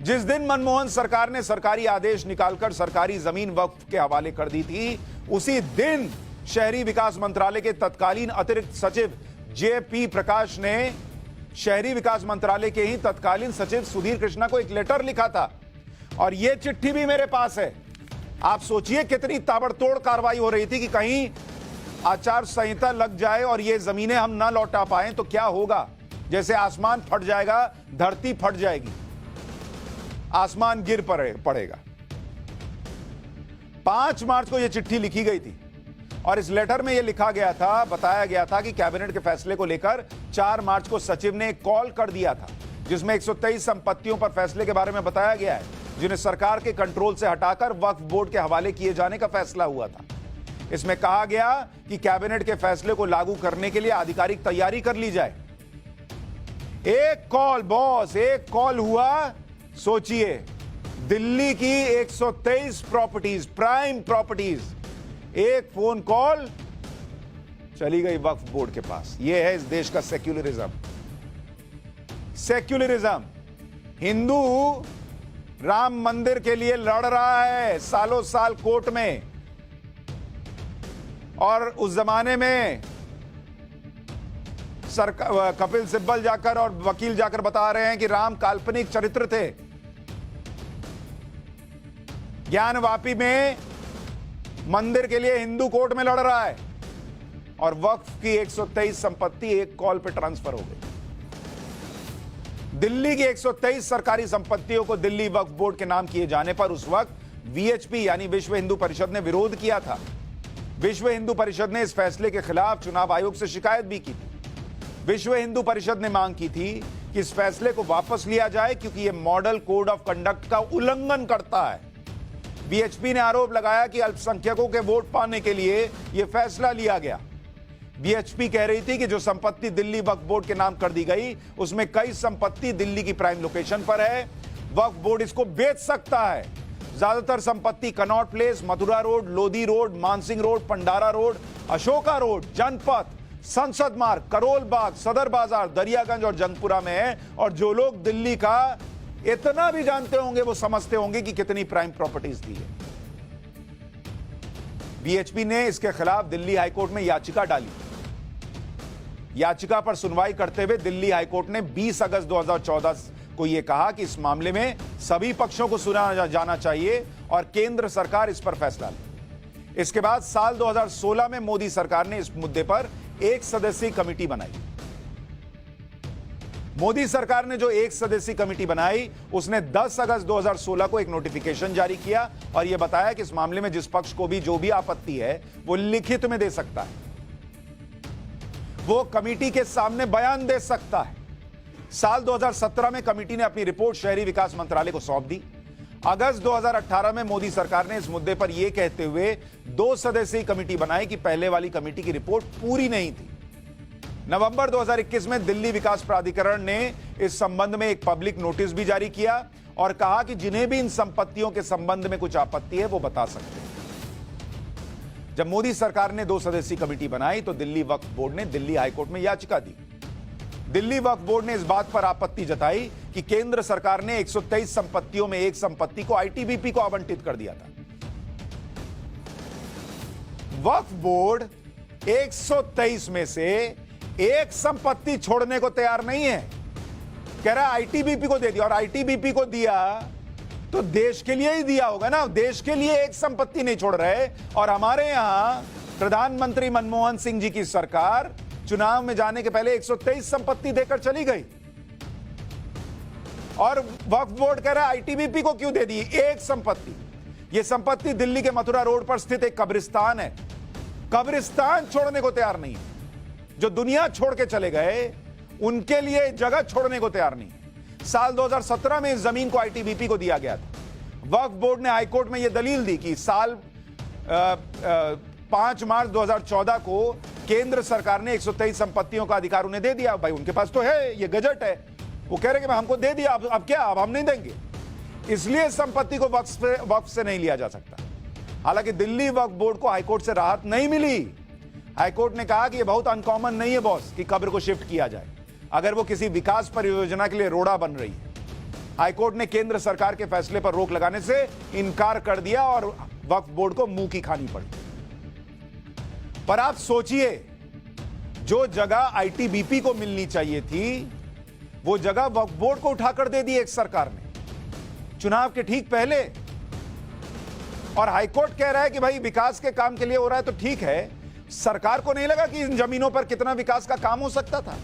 जिस दिन मनमोहन सरकार ने सरकारी आदेश निकालकर सरकारी जमीन वक्फ के हवाले कर दी थी, उसी दिन शहरी विकास मंत्रालय के तत्कालीन अतिरिक्त सचिव जेपी प्रकाश ने शहरी विकास मंत्रालय के ही तत्कालीन सचिव सुधीर कृष्णा को एक लेटर लिखा था और यह चिट्ठी भी मेरे पास है। आप सोचिए कितनी ताबड़तोड़ कार्रवाई हो रही थी कि कहीं आचार संहिता लग जाए और ये जमीनें हम ना लौटा पाए तो क्या होगा। जैसे आसमान फट जाएगा, धरती फट जाएगी, आसमान गिर पड़ेगा। 5 मार्च को यह चिट्ठी लिखी गई थी और इस लेटर में यह लिखा गया था, बताया गया था कि कैबिनेट के फैसले को लेकर 4 मार्च को सचिव ने एक कॉल कर दिया था जिसमें 123 संपत्तियों पर फैसले के बारे में बताया गया है जिन्हें सरकार के कंट्रोल से हटाकर वक्फ बोर्ड के हवाले किए जाने का फैसला हुआ था। इसमें कहा गया कि कैबिनेट के फैसले को लागू करने के लिए आधिकारिक तैयारी कर ली जाए। एक कॉल बॉस, एक कॉल हुआ। सोचिए, दिल्ली की 123 प्रॉपर्टीज, प्राइम प्रॉपर्टीज, एक फोन कॉल चली गई वक्फ बोर्ड के पास। यह है इस देश का सेक्युलरिज्म। सेक्युलरिज्म। हिंदू राम मंदिर के लिए लड़ रहा है सालों साल कोर्ट में, और उस जमाने में कपिल सिब्बल जाकर और वकील जाकर बता रहे हैं कि राम काल्पनिक चरित्र थे। ज्ञानवापी में मंदिर के लिए हिंदू कोर्ट में लड़ रहा है और वक्फ की 123 संपत्ति एक कॉल पे ट्रांसफर हो गई। दिल्ली की 123 सरकारी संपत्तियों को दिल्ली वक्फ बोर्ड के नाम किए जाने पर उस वक्त वीएचपी यानी विश्व हिंदू परिषद ने विरोध किया था। विश्व हिंदू परिषद ने इस फैसले के खिलाफ चुनाव आयोग से शिकायत भी की थी। विश्व हिंदू परिषद ने मांग की थी कि इस फैसले को वापस लिया जाए क्योंकि यह मॉडल कोड ऑफ कंडक्ट का उल्लंघन करता है। वीएचपी ने आरोप लगाया कि अल्पसंख्यकों के वोट पाने के लिए यह फैसला लिया गया। वीएचपी कह रही थी कि जो संपत्ति दिल्ली वक्फ बोर्ड के नाम कर दी गई उसमें कई संपत्ति दिल्ली की प्राइम लोकेशन पर है। वक्फ बोर्ड इसको बेच सकता है। ज्यादातर संपत्ति Connaught Place, Mathura Road, Lodhi Road, Mansingh Road, Pandara Road, Ashoka Road, Janpath, Sansad Marg, Karol Bagh, सदर बाजार, दरियागंज और जंगपुरा में है। और जो लोग दिल्ली का इतना भी जानते होंगे वो समझते होंगे कि कितनी प्राइम प्रॉपर्टीज थी। वीएचपी ने इसके खिलाफ दिल्ली हाईकोर्ट में याचिका डाली। याचिका पर सुनवाई करते हुए दिल्ली हाईकोर्ट ने 20 अगस्त 2014 को यह कहा कि इस मामले में सभी पक्षों को सुना जाना चाहिए और केंद्र सरकार इस पर फैसला ले। इसके बाद साल 2016 में मोदी सरकार ने इस मुद्दे पर एक सदस्यीय कमेटी बनाई। मोदी सरकार ने जो एक सदस्यीय कमेटी बनाई उसने 10 अगस्त 2016 को एक नोटिफिकेशन जारी किया और यह बताया कि इस मामले में जिस पक्ष को भी जो भी आपत्ति है वो लिखित में दे सकता है, वो कमेटी के सामने बयान दे सकता है। साल 2017 में कमेटी ने अपनी रिपोर्ट शहरी विकास मंत्रालय को सौंप दी। अगस्त 2018 में मोदी सरकार ने इस मुद्दे पर यह कहते हुए 2 सदस्यीय कमेटी बनाई कि पहले वाली कमेटी की रिपोर्ट पूरी नहीं थी। नवंबर 2021 में दिल्ली विकास प्राधिकरण ने इस संबंध में एक पब्लिक नोटिस भी जारी किया और कहा कि जिन्हें भी इन संपत्तियों के संबंध में कुछ आपत्ति है वो बता सकते हैं। जब मोदी सरकार ने 2 सदस्यीय कमेटी बनाई तो दिल्ली वक्फ बोर्ड ने दिल्ली हाईकोर्ट में याचिका दी। दिल्ली वक्फ बोर्ड ने इस बात पर आपत्ति जताई कि केंद्र सरकार ने 123 संपत्तियों में एक संपत्ति को आईटीबीपी को आवंटित कर दिया था। वक्फ बोर्ड 123 में से एक संपत्ति छोड़ने को तैयार नहीं है। कह रहा है आईटीबीपी को दे दिया, और आईटीबीपी को दिया तो देश के लिए ही दिया होगा ना। देश के लिए एक संपत्ति नहीं छोड़ रहे। और हमारे यहां प्रधानमंत्री मनमोहन सिंह जी की सरकार चुनाव में जाने के पहले 123 संपत्ति देकर चली गई और वक्फ बोर्ड कह रहा है आईटीबीपी को क्यों दे दी एक संपत्ति। यह संपत्ति दिल्ली के मथुरा रोड पर स्थित एक कब्रिस्तान है। कब्रिस्तान छोड़ने को तैयार नहीं है। जो दुनिया छोड़ के चले गए उनके लिए जगह छोड़ने को तैयार नहीं है। साल 2017 में इस जमीन को आईटीबीपी को दिया गया था। वक्फ बोर्ड ने हाईकोर्ट में यह दलील दी कि साल 5 मार्च 2014 को केंद्र सरकार ने 123 संपत्तियों का अधिकार उन्हें दे दिया। भाई उनके पास तो है, ये गजट है। वो कह रहे कि हमको दे दिया, अब क्या, अब हम नहीं देंगे। इसलिए संपत्ति को वक्फ से नहीं लिया जा सकता। हालांकि दिल्ली वक्फ बोर्ड को हाईकोर्ट से राहत नहीं मिली। हाईकोर्ट ने कहा कि यह बहुत अनकॉमन नहीं है बॉस कि कब्र को शिफ्ट किया जाए अगर वो किसी विकास परियोजना के लिए रोड़ा बन रही है। हाईकोर्ट ने केंद्र सरकार के फैसले पर रोक लगाने से इनकार कर दिया और वक्फ बोर्ड को मुंह की खानी पड़ी। पर आप सोचिए, जो जगह आईटीबीपी को मिलनी चाहिए थी, वो जगह वक्फ बोर्ड को उठाकर दे दी एक सरकार ने चुनाव के ठीक पहले। और हाईकोर्ट कह रहा है कि भाई विकास के काम के लिए हो रहा है तो ठीक है। सरकार को नहीं लगा कि इन जमीनों पर कितना विकास का काम हो सकता था?